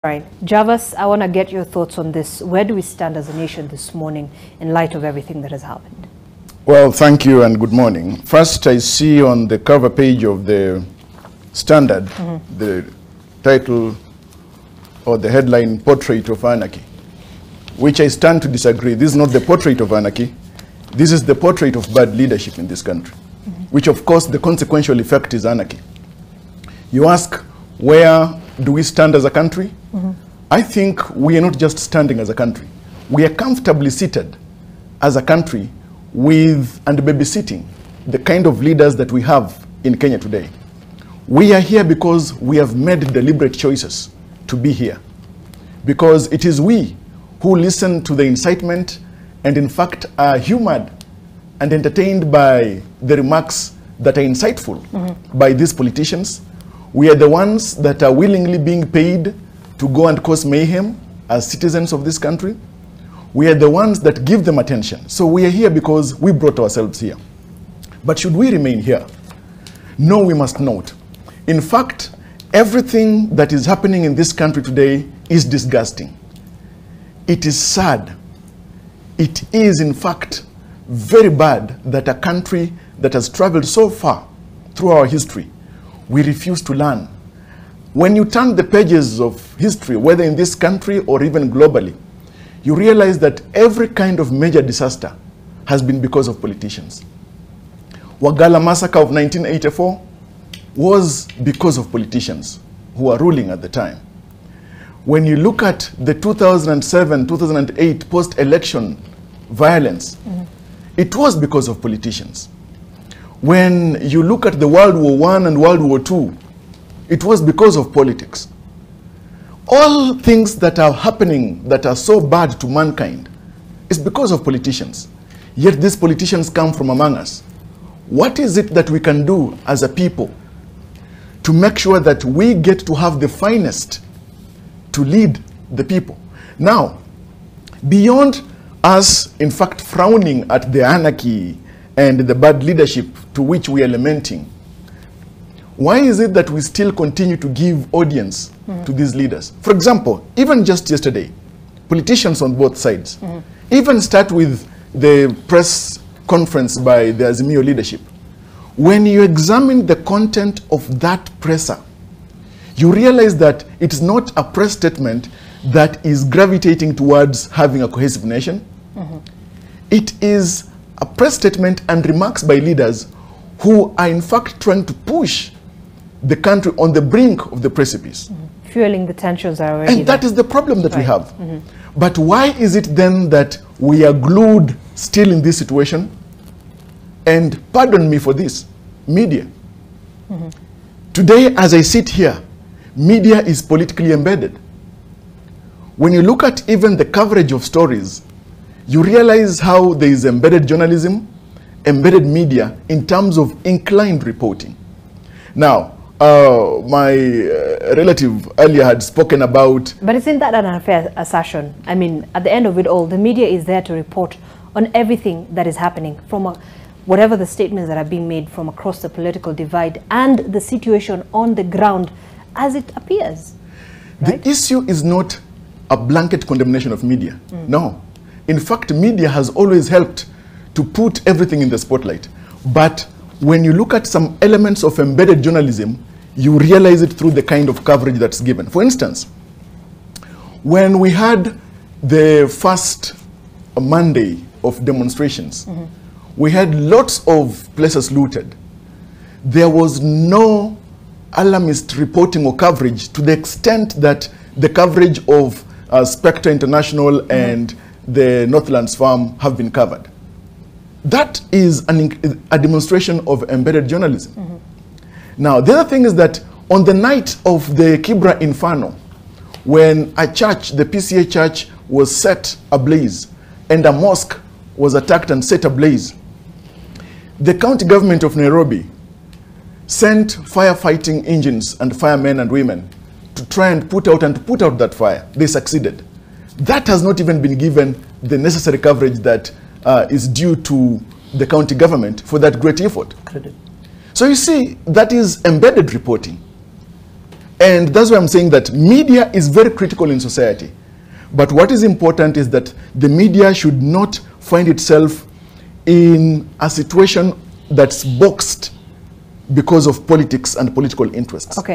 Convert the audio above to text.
Right. Javas, I want to get your thoughts on this. Where do we stand as a nation this morning in light of everything that has happened? Well, thank you and good morning. First, I see on the cover page of the Standard, the title or the headline, Portrait of Anarchy, which I stand to disagree. This is not the portrait of anarchy. This is the portrait of bad leadership in this country, which of course the consequential effect is anarchy. You ask, where do we stand as a country? I think we are not just standing as a country. We are comfortably seated as a country with and babysitting the kind of leaders that we have in Kenya today. We are here because we have made deliberate choices to be here. Because it is we who listen to the incitement and in fact are humored and entertained by the remarks that are insightful by these politicians. We are the ones that are willingly being paid to go and cause mayhem as citizens of this country. We are the ones that give them attention. So we are here because we brought ourselves here. But should we remain here? No, we must not. In fact, everything that is happening in this country today is disgusting. It is sad. It is, in fact, very bad that a country that has traveled so far through our history, we refuse to learn. When you turn the pages of history, whether in this country or even globally, you realize that every kind of major disaster has been because of politicians. Wagala massacre of 1984 was because of politicians who were ruling at the time. When you look at the 2007, 2008 post-election violence, it was because of politicians. When you look at the World War I and World War II, it was because of politics. All things that are happening that are so bad to mankind is because of politicians. Yet these politicians come from among us. What is it that we can do as a people to make sure that we get to have the finest to lead the people? Now, beyond us, in fact, frowning at the anarchy and the bad leadership to which we are lamenting, why is it that we still continue to give audience to these leaders? For example, even just yesterday, politicians on both sides, even start with the press conference by the Azimio leadership. When you examine the content of that presser, you realize that it's not a press statement that is gravitating towards having a cohesive nation. It is a press statement and remarks by leaders who are in fact trying to push the country on the brink of the precipice. Fueling the tensions are already And that is the problem that we have. But why is it then that we are glued still in this situation? And pardon me for this, media. Today, as I sit here, media is politically embedded. When you look at even the coverage of stories, you realize how there is embedded journalism, embedded media in terms of inclined reporting. Now, my relative earlier had spoken about... But isn't that an unfair assertion? I mean, at the end of it all, the media is there to report on everything that is happening, from whatever the statements that are being made from across the political divide and the situation on the ground as it appears. Right? The issue is not a blanket condemnation of media. No. In fact, media has always helped to put everything in the spotlight. But when you look at some elements of embedded journalism, you realize it through the kind of coverage that's given. For instance, when we had the first Monday of demonstrations, we had lots of places looted. There was no alarmist reporting or coverage to the extent that the coverage of Spectre International and the Northlands Farm have been covered. That is a demonstration of embedded journalism. Now, the other thing is that on the night of the Kibra Inferno, when a church, the PCA church, was set ablaze and a mosque was attacked and set ablaze, the county government of Nairobi sent firefighting engines and firemen and women to try and put out that fire. They succeeded. That has not even been given the necessary coverage that is due to the county government for that great effort. So you see, that is embedded reporting. And that's why I'm saying that media is very critical in society. But what is important is that the media should not find itself in a situation that's boxed because of politics and political interests. Okay.